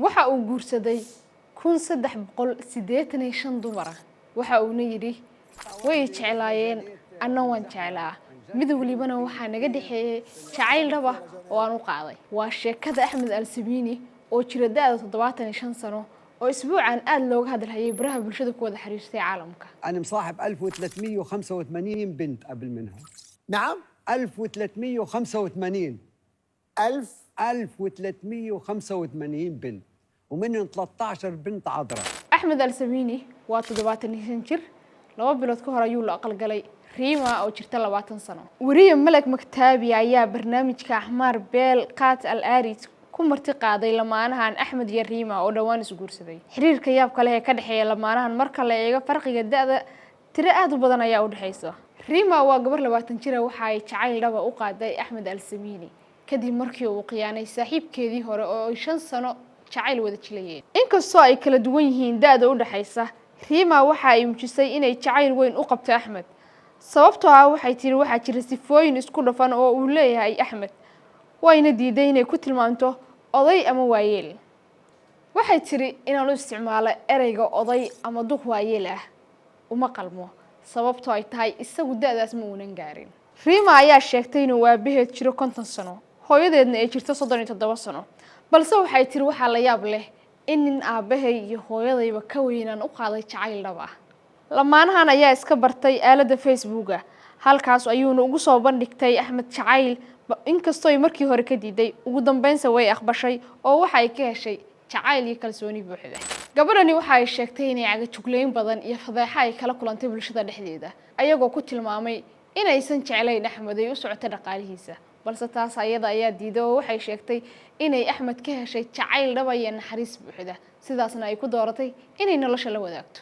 waxa uu guursaday 1385 dumar ah waxa uu yiri way jeclaayeen anna waan jeclaa mid walibana waxa naga dhaxeeyay jacayl dhab ah oo aan u qaaday waa sheekada Axmed Al-Sabiini oo jira da'da 75 sano oo isbuucan aad looga hadlayay baraha bulshada ku wada xiriirtay caalamka أنا مصاحب 1385 بنت قبل منها. نعم 1385 1385 بنت ومنهم 13 بنت عذراء. Axmed Al-Sabiini waa 75 jir laba bilood ka hor ayuu la aqal galay Rima oo jirta 20 sano. Wariye Malak Maktaabi ayaa barnaamijka Ahmar Beel Qaat Al-Arid ku marti qaaday lamaanahan Axmed iyo Rima oo dhawaan is guursaday. Xiriirka yaabka leh ee ka dhaxeeya lamaanahan marka la eego farqiga da'da tiro aad u badan ayaa u dhaxaysa. Rima waa gabar 20 jir ah waxa ay jacayl dhab ah u qaaday Axmed Al-Sabiini kadib markii uu qiyaanay saaxiibkeedii hore oo 5 sano jacayl wada jilayeen. Inkastoo ay kala duwan yihiin da'da u dhaxaysa, Rima waxa ay muujisay inay jacayl weyn u qabto Axmed. Sababtoo ah waxay tiri waxa jira sifooyin isku dhafan oo uu leeyahay Axmed. Wayna diiday inay ku tilmaanto oday ama waayeel. Waxay tiri inaan u isticmaalo ereyga oday ama duq waayeel ah uma qalmo sababtoo ay tahay isagu da'daas ma uunan gaarin. Rima ayaa sheegtay inuu aabaheed jiro 50 sano, hooyadeedna ay jirto 37 sano. balse waxay tiri waxa la yaab leh in aabahay iyo hooyadayba ka weynaan u qaaday jacayl dhab ah. Lamaanahan ayaa iska bartay aalada Facebook halkaas ayuuna ugu soo bandhigtay Axmed jacayl inkastoo ay markii hore ka diiday ugu dambeynsa way aqbashay oo waxa ay ka heshay jacayl iyo kalsooni buuxda. Gabadhani waxa ay sheegtay inay caga jugleyn badan iyo fadeexa ay kala kulantay bulshada dhexdeeda ayagoo ku tilmaamay inaysan jeclayn Axmed ay u socotay dhaqaalihiisa balse taas ayada ayaa diiday oo waxay sheegtay inay Axmed ka heshay jacayl dhab iyo naxariis buuxda sidaasna ay ku dooratay inay nolosha la wadaagto.